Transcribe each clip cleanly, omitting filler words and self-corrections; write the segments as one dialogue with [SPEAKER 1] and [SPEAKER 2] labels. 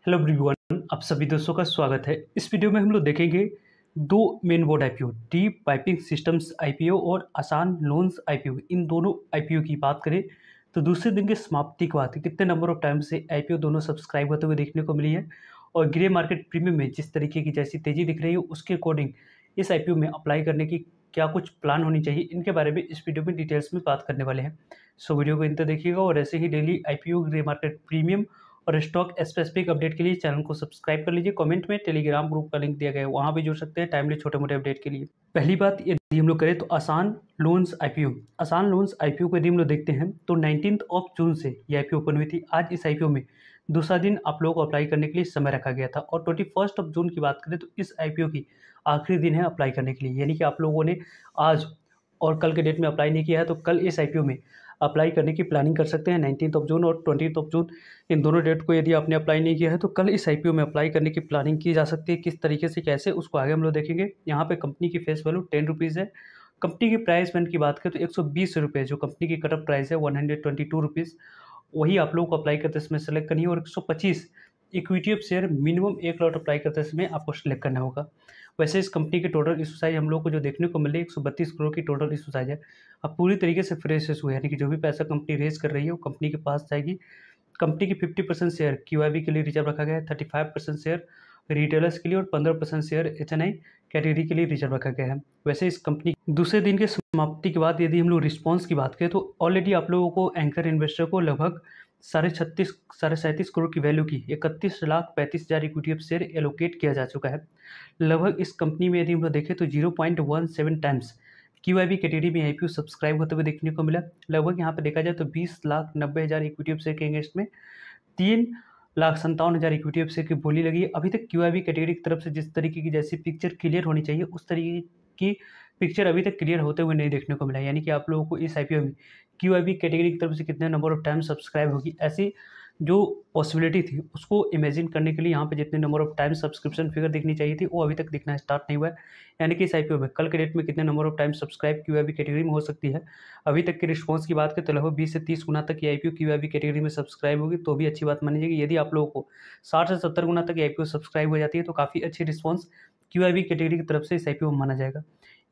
[SPEAKER 1] Hello everyone, आप सभी दोस्तों का स्वागत है। इस वीडियो में हम लोग देखेंगे दो main board IPO, deep piping systems IPO और आसान लोन्स आईपीओ। इन दोनों आईपीओ की बात करें तो दूसरे दिन के समाप्ति के बाद कितने नंबर ऑफ टाइम से आईपीओ दोनों सब्सक्राइब होते हुए देखने को मिली है और ग्रे मार्केट प्रीमियम में जिस तरीके की जैसी तेजी दिख रही है उसके अकॉर्डिंग इस आईपीओ में अप्लाई करने की क्या कुछ प्लान होनी चाहिए, इनके बारे में इस वीडियो में डिटेल्स में बात करने वाले हैं। सो वीडियो को इंतजार देखिएगा और ऐसे ही daily IPO, grey market premium और स्टॉक स्पेसिफिक अपडेट के लिए चैनल को सब्सक्राइब कर लीजिए। कमेंट में टेलीग्राम ग्रुप का लिंक दिया गया है, वहां भी जुड़ सकते हैं टाइमली छोटे मोटे अपडेट के लिए। पहली बात यदि हम लोग करें तो आसान लोन्स आईपीओ। आसान लोन्स आईपीओ को यदि हम लोग देखते हैं तो 19 जून से ये आईपीओ ओपन हुई थी। आज इस आईपीओ में दूसरा दिन आप लोगों को अप्लाई करने के लिए समय रखा गया था और 21 जून की बात करें तो इस आईपीओ की आखिरी दिन है अप्लाई करने के लिए, यानी कि आप लोगों ने आज और कल के डेट में अप्लाई नहीं किया है तो कल इस आईपीओ में अप्लाई करने की प्लानिंग कर सकते हैं। 19 जून और 20 जून इन दोनों डेट को यदि आपने अप्लाई नहीं किया है तो कल इस आईपीओ में अप्लाई करने की प्लानिंग की जा सकती है। किस तरीके से कैसे उसको आगे हम लोग देखेंगे। यहाँ पे कंपनी की फेस वैल्यू 10 रुपीज़ है। कंपनी की प्राइस बैंड की बात करें तो 120 रुपये जो कंपनी की कट ऑफ प्राइस है 122 रुपीज़, वही आप लोगों को अप्लाई करते समय सेलेक्ट करनी है। और 125 equity of share minimum 1 lot apply करते समय आपको सेलेक्ट करना होगा। वैसे इस कंपनी की टोटल इशू साइज हम लोग को जो देखने को मिल रही है 132 करोड़ की टोटल इशू साइज है। अब पूरी तरीके से फ्रेश इशू है, यानी कि जो भी पैसा कंपनी रेज कर रही है वो कंपनी के पास जाएगी। कंपनी की 50% शेयर क्यूआईबी के लिए रिजर्व रखा गया है, 35% शेयर रिटेलर्स के लिए और 15% शेयर एचएनआई कैटेगरी के लिए रिजर्व रखा गया है। वैसे इस कंपनी दूसरे दिन के समाप्ति के बाद यदि हम लोग रिस्पॉन्स की बात करें तो ऑलरेडी आप लोगों को एंकर इन्वेस्टर को लगभग 37.5 करोड़ की वैल्यू की 31,35,000 इक्विटी ऑफ शेयर एलोकेट किया जा चुका है। लगभग इस कंपनी में यदि हम लोग देखें तो 0.17 टाइम्स क्यूआईबी कैटेगरी में आईपीओ सब्सक्राइब होते हुए देखने को मिला। लगभग यहाँ पे देखा जाए तो 20,90,000 इक्विटी ऑफ शेयर के अगेंस्ट में 3,57,000 इक्विटी ऑफ शेयर की बोली लगी है। अभी तक क्यूआईबी कैटेगरी की तरफ से जिस तरीके की जैसी पिक्चर क्लियर होनी चाहिए उस तरीके की पिक्चर अभी तक क्लियर होते हुए नहीं देखने को मिला, यानी कि आप लोगों को इस आईपीओ में क्यूआईबी कैटेगरी की तरफ से कितने नंबर ऑफ टाइम सब्सक्राइब होगी ऐसी जो पॉसिबिलिटी थी उसको इमेजिन करने के लिए यहाँ पे जितने number of time subscription figure दिखनी चाहिए थी वो अभी तक दिखना स्टार्ट नहीं हुआ है। यानी कि इस आईपीओ में कल के डेट में कितने number of time subscribe QIB category में हो सकती है। अभी तक के रिस्पॉन्स की बात करें तो लगभग 20 से 30 गुना तक ये आईपीओ क्यूआईबी कैटेगरी में सब्सक्राइब होगी तो भी अच्छी बात मानी जाएगी। यदि आप लोगों को 60 से 70 गुना तक आईपीओ सब्सक्राइब हो जाती है तो काफ़ी अच्छी रिस्पॉन्स क्यूआईबी कैटेगरी की तरफ से इस आईपीओ में माना जाएगा।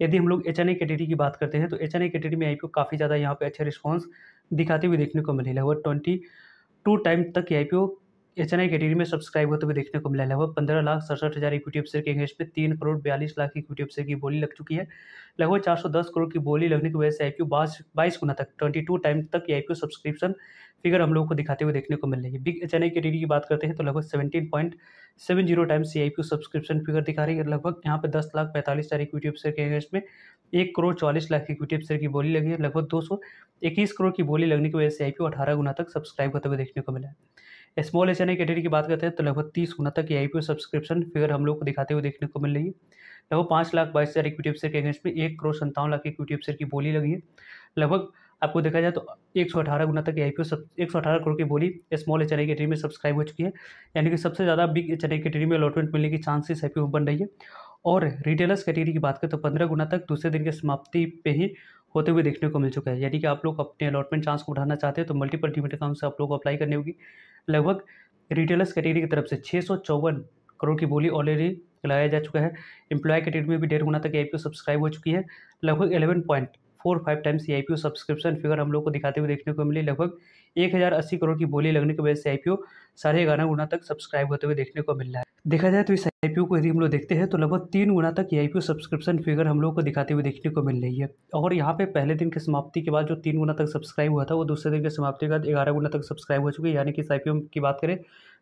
[SPEAKER 1] यदि हम लोग एचएनआई कैटेगरी की बात करते हैं तो एचएनआई कैटेगरी में आईपीओ काफ़ी ज़्यादा यहाँ पे अच्छे रिस्पॉन्स दिखाते हुए देखने को मिले। लगभग 22 टाइम तक ये आईपीओ एचएनआई कैटेगरी में सब्सक्राइब होते हुए देखने को मिला है। लगभग 15,67,000 इक्विटी ऑफ शेयर के अगेंस्ट में 3,42,00,000 इक्विटी ऑफ शेयर की बोली लग चुकी है। लगभग 410 करोड़ की बोली लगने की वजह से आईपीओ 22 गुना तक 22 टाइम तक ये आईपीओ सब्सक्रिप्शन फिगर हम लोगों को दिखाते हुए देखने को मिल रही है। बिग एचएनआई कैटेगरी की बात करते हैं तो लगभग 17.70 टाइम्स ये आईपीओ सब्सक्रिप्शन फिगर दिखा रही है। लगभग यहाँ पे 10,45,000 इक्विटी ऑफ शेयर के अगेंस्ट में 1,44,00,000 इक्विटी ऑफ शेयर की बोली लगी है। लगभग 221 करोड़ की बोली लगने की वजह से आईपीओ 18 गुना तक सब्सक्राइब होते हुए देखने को मिला है। स्मॉल एचएनआई कैटेगरी की बात करते हैं तो लगभग 30 गुना तक ये आईपीओ सब्सक्रिप्शन फिगर हम लोग को दिखाते हुए देखने को मिल रही है। लगभग 5,22,000 इक्विटी ऑफ शेयर के अगेंस्ट में 1,57,00,000 की इक्विटी ऑफ शेयर की बोली लगी है। लगभग आपको देखा जाए तो 118 गुना तक आईपीओ 118 करोड़ की बोली स्मॉल एचएनआई कैटेगरी में सब्सक्राइब हो चुकी है, यानी कि सबसे ज़्यादा बिग एचएनआई कैटेगरी में अलॉटमेंट मिलने की चांसेस आईपीओ में बन रही है। और रिटेलर्स कैटेगरी की बात करें तो 15 गुना तक दूसरे दिन के समाप्ति पे ही होते हुए देखने को मिल चुका है, यानी कि आप लोग अपने अलॉटमेंट चांस को बढ़ाना चाहते हैं तो मल्टीपल डीमेट अकाउंट से आप लोग को अप्लाई करनी होगी। लगभग रिटेलर्स कैटेगरी की तरफ से 654 करोड़ की बोली ऑलरेडी लगाया जा चुका है। एम्प्लॉय कैटेगरी में भी 1.5 गुना तक आईपीओ सब्सक्राइब हो चुकी है। लगभग 11.45 टाइम्स ये आईपीओ सब्सक्रिप्शन फिगर हम लोग को दिखाते हुए देखने को मिली। लगभग 1,080 करोड़ की बोली लगने की वजह से आईपीओ 11.5 गुना तक सब्सक्राइब होते हुए देखने को मिल रहा है। देखा जाए तो इस आईपीओ को यदि हम लोग देखते हैं तो लगभग 3 गुना तक ये आईपीओ सब्सक्रिप्शन फिगर हम लोग को दिखाते हुए देखने को मिल रही है। और यहाँ पे पहले दिन के समाप्ति के बाद जो 3 गुना तक सब्सक्राइब हुआ था वो दूसरे दिन के समाप्ति के बाद 11 गुना तक सब्सक्राइब हो चुकी है, यानी कि इस आईपीओ की बात करें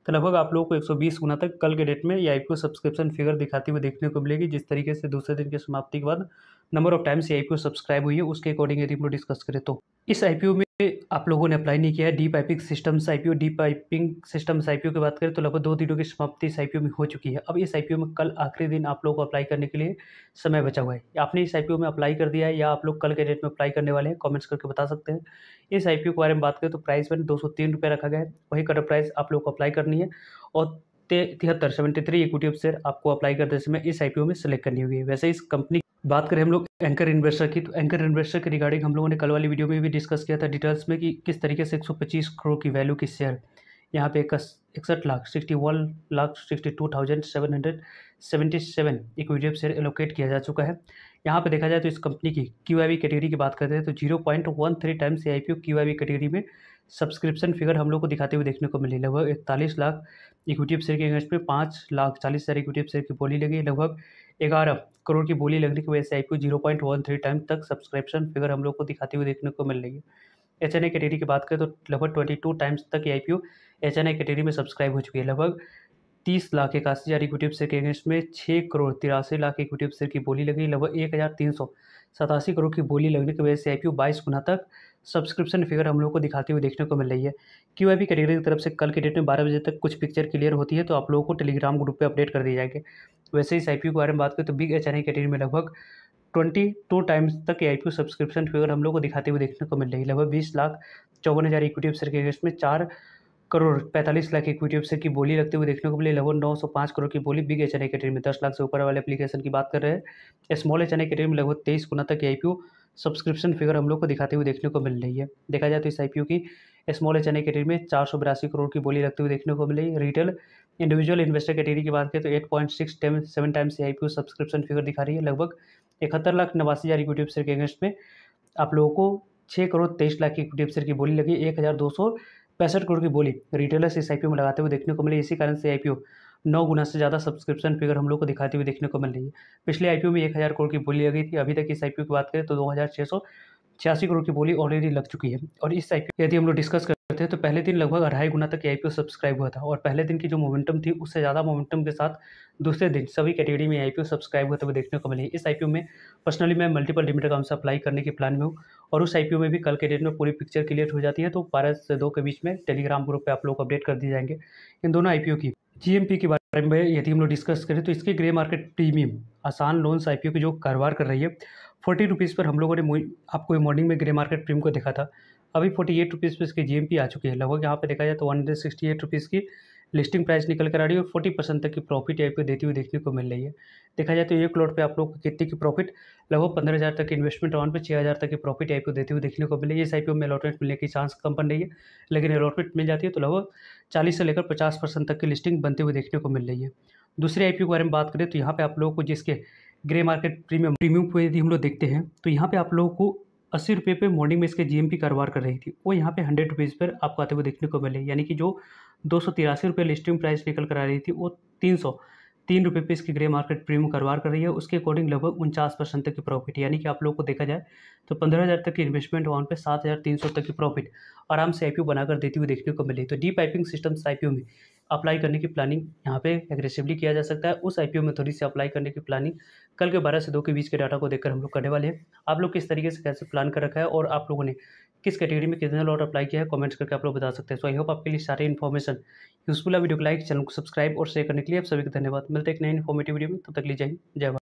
[SPEAKER 1] तो लगभग आप लोगों को 120 गुना तक कल के डेट में ये आईपीओ सब्सक्रिप्शन फिगर दिखाते हुए देखने को मिलेगी। जिस तरीके से दूसरे दिन के समाप्ति के बाद नंबर ऑफ टाइम्स ये आईपीओ सब्सक्राइब हुई है उसके अकॉर्डिंग यदि हम लोग डिस्कस करें तो इस आईपीओ में आप लोगों ने अप्लाई नहीं किया है। डी पाइपिंग सिस्टम्स आईपीओ की बात करें तो लगभग 2 दिनों की समाप्ति इस आईपीओ में हो चुकी है। अब इस आईपीओ में कल आखिरी दिन आप लोगों को अप्लाई करने के लिए समय बचा हुआ है। आपने इस आईपीओ में अप्लाई कर दिया है या आप लोग कल के डेट में अप्लाई करने वाले हैं, कमेंट्स करके बता सकते हैं। इस आईपीओ के बारे में बात करें तो प्राइस में 203 रुपये रखा गया है, वही कट ऑफ प्राइस आप लोग को अप्लाई करनी है और 73 इक्विटी ऑफ शेयर आपको अप्लाई करते समय इस आईपीओ में सेलेक्ट करनी होगी। वैसे इस कंपनी बात करें हम लोग एंकर इन्वेस्टर की तो एंकर इन्वेस्टर के रिगार्डिंग हम लोगों ने कल वाली वीडियो में भी डिस्कस किया था डिटेल्स में कि किस तरीके से 125 करोड़ की वैल्यू की शेयर यहाँ पे 61,62,777 इक्विटी शेयर एलोकेट किया जा चुका है। यहाँ पे देखा जाए तो इस कंपनी की QIB कैटेगरी की बात करते हैं तो 0.13 टाइम्स IPO QIB कैटेगरी में सब्सक्रिप्शन फिगर हम लोग को दिखाते हुए देखने को मिली। लगभग 41 लाख इक्विटी शेयर के अगेंस्ट में 5,40,000 इक्विटी शेयर की बोली लगी। लगभग 11 करोड़ की बोली लगने की वजह से IPO 0.13 टाइम तक सब्सक्रिप्शन फिगर हम लोग को दिखाते हुए देखने को मिल रही है। HNI कैटेगरी की बात करें तो लगभग 22 टाइम्स तक ये IPO HNI कैटेगरी में सब्सक्राइब हो चुकी है। लगभग 30,81,000 इक्विटी शेयर के अगेंस्ट में 6,83,00,000 इक्विटी शेयर की बोली लगी। लगभग 1,387 करोड़ की बोली लगने की वजह से IPO 22 गुना तक सब्सक्रिप्शन फिगर हम लोग को दिखाते हुए देखने को मिल रही है। QIB कैटेगरी की तरफ से कल के डेट में 12 बजे तक कुछ पिक्चर क्लियर होती है तो आप लोगों को टेलीग्राम ग्रुप पे अपडेट कर दिए जाएंगे। वैसे इस IPO के बारे में बात करें तो बिग HNI कैटेगरी में लगभग 22 टाइम्स तक IPO सब्सक्रिप्शन फिगर हम लोग को दिखाते हुए देखने को मिल रही है। लगभग 20,54,000 इक्विटी शेयर के अगेंस्ट में 4,45,00,000 इक्विटी शेयर की बोली लगते हुए देखने को मिली। लगभग 905 करोड़ की बोली बिग HNI कैटेगरी में 10 लाख से ऊपर वाले एप्लीकेशन की बात कर रहे हैं। स्मॉल HNI कैटेगरी में लगभग 23 गुना तक IPO सब्सक्रिप्शन फिगर हम लोग को दिखाते हुए देखने को मिल रही है। देखा जाए तो इस IPO की स्मॉल HNI कैटेगरी में 482 करोड़ की बोली लगते हुए देखने को मिल रही है। रिटेल इंडिविजुअल इन्वेस्टर कैटेगरी की बात करें तो 8.67 टाइम्स IPO सब्सक्रिप्शन फिगर दिखा रही है। लगभग 71,89,000 इक्विटी शेयर के अगेंस्ट में आप लोगों को 6,23,00,000 की इक्विटी शेयर की बोली लगी। 1,265 करोड़ की बोली रिटेलर्स इस IPO में लगाते हुए देखने को मिली। इसी कारण से IPO 9 गुना से ज़्यादा सब्सक्रिप्शन फिगर हम लोग को दिखाते हुए देखने को मिल रही है। पिछले IPO में 1,000 करोड़ की बोली लगी थी। अभी तक इस IPO की बात करें तो 2,686 करोड़ की बोली ऑलरेडी लग चुकी है। और इस IPO यदि हम लोग डिस्कस करते हैं तो पहले दिन लगभग 2.5 गुना तक IPO सब्सक्राइब हुआ था और पहले दिन की जो मोमेंटम थी उससे ज़्यादा मोमेंटम के साथ दूसरे दिन सभी कैटेगरी में IPO सब्सक्राइब होते हुए देखने को मिली। इस IPO में पर्सनली मैं मल्टीपल डिमेट अकाउंट से अप्लाई करने के प्लान में हूँ और उस IPO में भी कल के डेट में पूरी पिक्चर क्लियर हो जाती है तो 12 से 2 के बीच में टेलीग्राम ग्रुप पे आप लोग को अपडेट कर दिए जाएंगे। इन दोनों IPO की GMP के बारे में यदि हम लोग डिस्कस करें तो इसके ग्रे मार्केट प्रीमियम आसान लोन्स IPO की जो कारोबार कर रही है 40 रुपीज़ पर हम लोगों ने आपको मॉर्निंग में ग्रे मार्केट प्रीमियम को देखा था। अभी 48 रुपीज़ पर इसकी GMP आ चुकी है। लगभग यहाँ पे देखा जाए तो 168 रुपीज़ की लिस्टिंग प्राइस निकल कर आ रही है और 40% तक की प्रॉफिट IPO देती हुई देखने को मिल रही है। देखा जाए तो 1 करोड़ पे आप लोग को कितने की प्रॉफिट लगभग 15,000 तक इन्वेस्टमेंट राउंड पे 6,000 तक की प्रॉफिट IPO देती हुई देखने को मिल रही है। इस IPO में अलॉटमेंट मिलने की चांस कम बन रही है लेकिन अलॉटमेंट मिल जाती है तो लगभग 40 से लेकर 50% तक की लिस्टिंग बनते हुए देखने को मिल रही है। दूसरे IPO के बारे में बात करें तो यहाँ पे आप लोगों को जिसके ग्रे मार्केट प्रीमियम को यदि हम लोग देखते हैं तो यहाँ पे आप लोगों को 80 रुपये पे मॉर्निंग में इसके GMP कारोबार कर रही थी वो यहाँ पे 100 रुपीज़ पर आपको आते हुए देखने को मिले। यानी कि जो 283 रुपये लिस्टिंग प्राइस निकल कर आ रही थी वो 303 रुपये पे इसकी ग्रे मार्केट प्रीमियम कारोबार कर रही है। उसके अकॉर्डिंग लगभग 49% तक की प्रॉफिट यानी कि आप लोग को देखा जाए तो 15,000 तक की इन्वेस्टमेंट अमाउंट पे 7,300 तक की प्रॉफिट आराम से IPO बनाकर देती हुई देखने को मिली। तो डी पाइपिंग सिस्टम्स IPO में अप्लाई करने की प्लानिंग यहाँ पे एग्रेसिवली किया जा सकता है। उस IPO में थोड़ी सी अप्लाई करने की प्लानिंग कल के 12 से 2 के बीच के डाटा को देखकर हम लोग करने वाले हैं। आप लोग किस तरीके से कैसे प्लान कर रखा है और आप लोगों ने किस कैटेगरी में कितने लॉट अप्लाई किया है कमेंट्स करके आप लोग बता सकते हैं। सो आई होप आपके लिए सारी इन्फॉर्मेशन यूजफुल है। वीडियो को लाइक, चैनल को सब्सक्राइब और शेयर करने के लिए आप सभी को धन्यवाद। मिलते हैं एक नई इन्फॉर्मेटिव वीडियो में, तब तक लीजिए जय भारत।